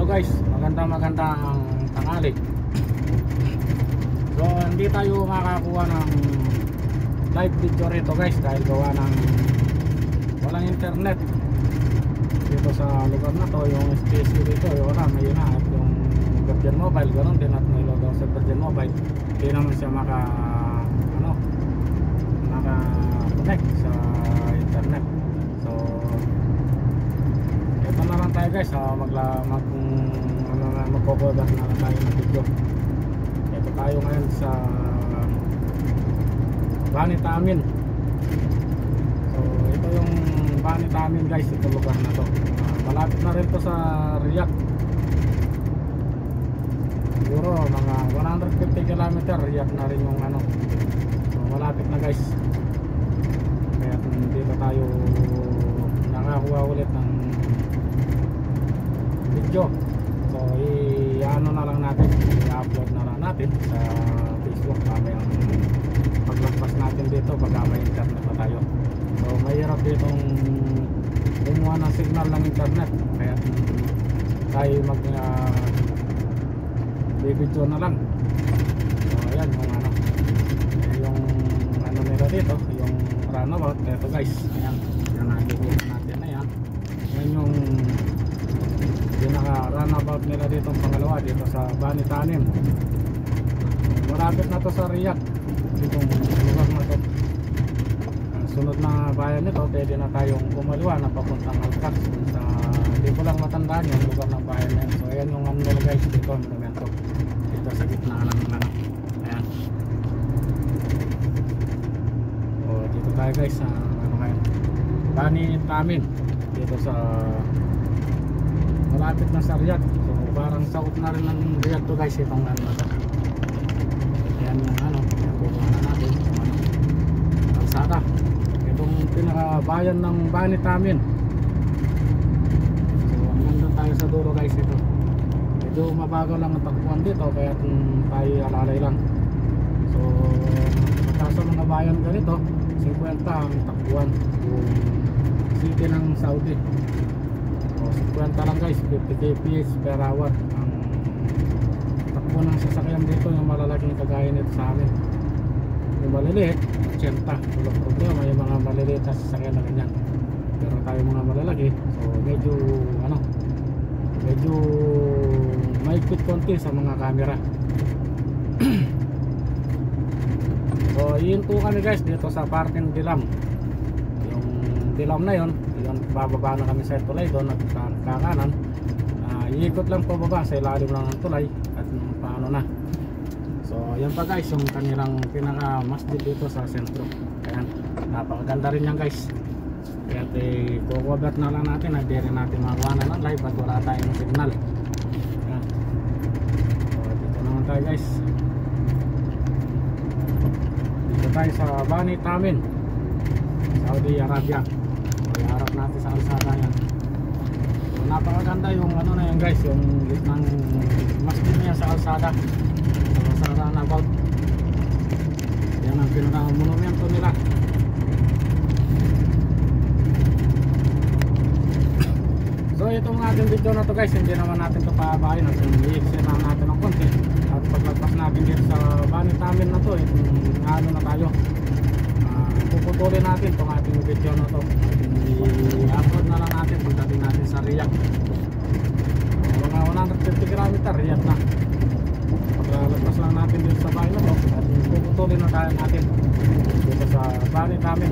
guys, magandang tanghali. So hindi tayo makakuha ng live video rito guys dahil gawa ng walang internet dito sa lugar na to. Yung SPC dito wala, may na at yung Virgin Mobile ganoon din at may load sa Virgin Mobile, hindi naman siya maka connect sa internet. So ito na lang tayo guys, magpo-cover na lang tayo ng video. Ito tayo ngayon sa Banitamin. So ito yung Banitamin guys, ito lugar na to. Malapit na rin to sa Riyadh. Siguro mga 150 km Riyadh na rin yung ano. So malapit na guys. Kaya dito tayo nakakuha ulit ng video. So i-ano na lang natin, i-upload na lang natin sa Facebook mamayang paglagpas natin dito pagka may internet na tayo. So mahirap ditong kumuha ng signal ng internet, kaya tayo mag video na lang. So ayan yung ano nila dito, yung runabout. Ito guys, ayan, yan nakikita natin na yan. Yan yung pinaka runabout nila dito pangalawa dito sa Banitamin. Malapit na to sa Riyadh, itong lugar na to. Sunod na bayan nito, pwede na tayong kumaliwa na papuntang Alcat. Sa hindi ko lang matandaan yung lugar ng bayan na yun. So ayan yung ano nila guys dito, monumento dito sa gitna ng ayan. O dito tayo guys sa Banitamin dito sa malapit na sa Riyadh. So parang south na rin ng Riyadh to guys, itong ano to. Ayan yung ano, pupunta na natin yung ano, kalsada. Itong pinakabayan ng Banitamin. So nandun tayo sa dulo guys ito. Medyo mabagal lang ang takbuhan dito, kaya tayo alalay lang. So sa mga bayan ganito 50 ang takbuhan yung city ng Saudi. So 50 lang guys, 50 kph per hour ang takbo ng sasakyan dito. Yung malalaking kagaya nito sa amin, yung maliliit 80, walang problema yung mga maliliit na sasakyan na ganyan. Pero tayo mga malalaki, so medyo maikot konti sa mga camera. So yun po kami guys dito sa parking Dilam. Yung Dilam na yun, bababa na kami sa tulay doon at kakanan. Iikot lang pababa sa ilalim lang ng tulay at paano na. So yan pa guys yung kanilang pinaka masjid dito sa sentro. Ayan, napakaganda rin yan guys. Kaya kukubat na lang natin, hindi rin natin makakuha na ng live at wala tayong signal. Ayan. So dito naman tayo guys, dito tayo sa Banitamin, Saudi Arabia. So iharap natin sa kalsada yan. So napakaganda yung ano na yan guys, yung gitnang masjid niya sa kalsada. So sa runabout, yan ang pinaka monumento nila. So itong ating video na to guys, hindi naman natin ito paabahin at i-extend na natin ng konti. At paglagpas natin dito sa Banitamin na to, ano na tayo, puputulin natin itong ating video na to. I-upload na lang natin pagdating natin sa Riyadh. Mga 150 km Riyadh na. Paglagpas lang natin dito sa bahay na to at puputulin na tayo natin dito sa Banitamin.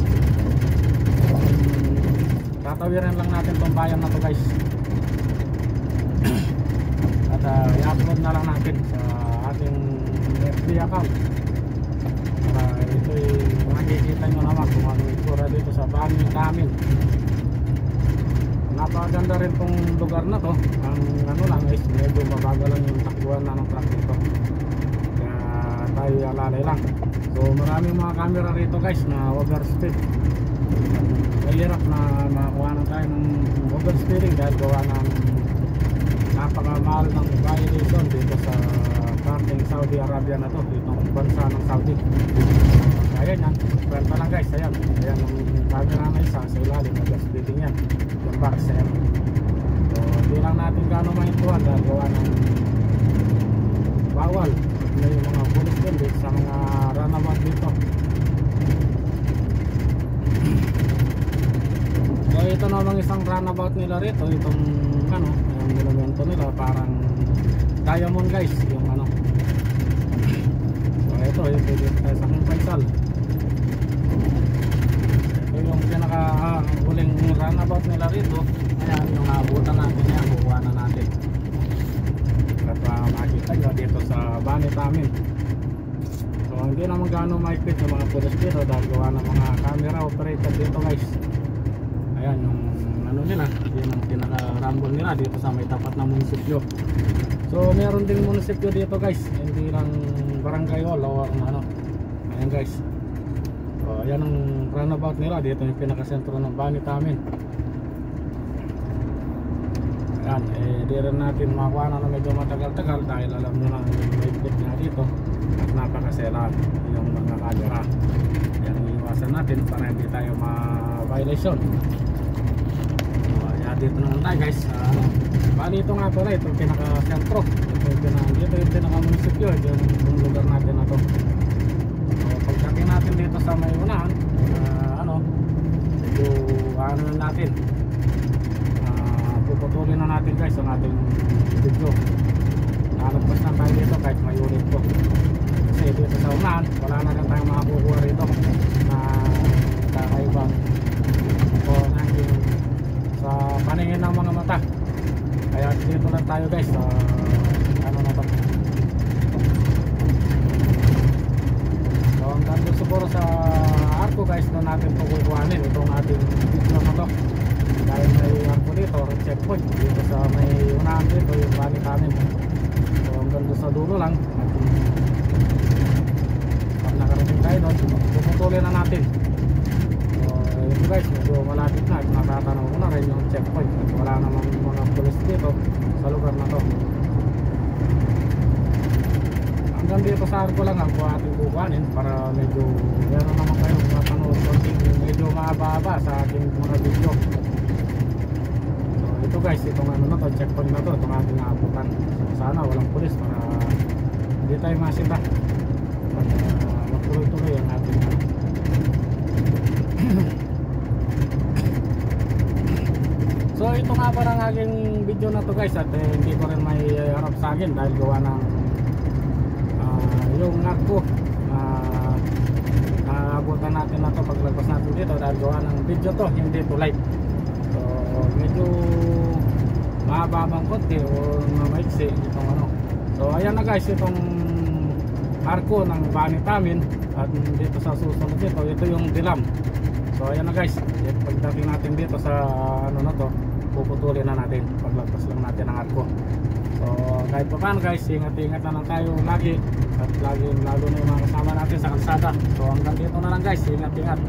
Tatawiran lang natin itong bayan na to guys. At i-upload na lang natin sa ating FB account para ito'y makikita nyo naman kung ano itsura dito sa Banitamin. Napakaganda rin itong lugar na to. Ang ano lang guys, medyo mabagal lang yung takbuhan na ng truck dito, kaya tayo alalay lang. So maraming mga camera rito guys na overspeed. Mahirap na makakuha na tayo ng overspeeding dahil gawa ng napakamahal ng violation dito sa parking Saudi Arabia na to, itong bansa ng Saudi. Ayan yan, kwenta lang guys, ayan ang camera na isa sa ilalim, overspeeding yan, yung box ayan. So hindi lang natin gaano maintuan dahil gawa ng bawal may mga police din dito sa mga runabout dito. So ito namang isang runabout nila rito, itong ano, yung monumento nila parang diamond guys, yung ano. So ito dito tayo sa King Faisal. Ito yung pinaka huling runabout nila rito. Ayan yung abutan natin yan, kukuha na natin at makikita nyo dito sa banit namin. So hindi naman gaano maikpit yung mga police dito dahil gawa ng mga camera operator dito guys. Ayan yung ano nila, yun ang pinaka-rumble nila dito sa may tapat na munisipyo. So meron ding munisipyo dito guys, hindi lang barangay hall o ano. Ayan guys. So ayan ang runabout nila, dito yung pinaka-sentro ng banit namin. Ayan, di rin natin makuha na medyo matagal-tagal dahil alam nyo na may bit nga dito at napakasela yung mga camera. Ayan, iiwasan natin para hindi tayo ma-violation. So ayan, dito naman tayo guys. Bali ito nga pala, ito yung pinaka-sentro, dito yung pinaka-munisipyo, ito yung lugar natin na to. So pagdating natin dito sa may unahan, medyo ano natin, puputulin na natin guys ang ating video. Nalagpas na tayo dito kahit may unit po, kasi dito sa unahan wala na lang tayong makakukuha rito na kakaiba o natin sa paningin ng mga mata. Kaya dito lang tayo guys sa ano na to. So hanggang doon siguro sa arko guys na natin kukuhanin itong ating video na to. Dahil may arko dito, checkpoint dito sa may unahan dito yung balik namin. So hanggang doon sa dulo lang natin, pag nakarating tayo doon puputulin na natin. So ito guys, medyo malapit na, natatanaw ko na rin yung checkpoint at wala namang mga police dito sa lugar na to. Hanggang dito sa arko lang ang ating kukuhanin para medyo meron naman kayo mapanood konting medyo mahaba-haba sa ating mga video. Ito guys, itong ano na to, checkpoint na to, itong ating naabutan. So sana walang pulis para hindi tayo masita at magtuloy-tuloy ang ating So ito nga pa ng aking video na to guys, at hindi ko rin may harap sa akin dahil gawa ng yung arko naabutan natin na to paglagpas natin dito dahil gawa ng video to, hindi to live. So medyo mahabang konti o maiksi itong ano. So ayan na guys, itong arko ng banit namin. At dito sa susunod dito, ito yung dilam. So ayan na guys, pagdating natin dito sa ano na to, puputulin na natin paglagpas lang natin ang arko. So kahit pa paano guys, ingat-ingat na lang tayo lagi, at lagi lalo na yung mga kasama natin sa kalsada. So hanggang dito na lang guys, ingat-ingat.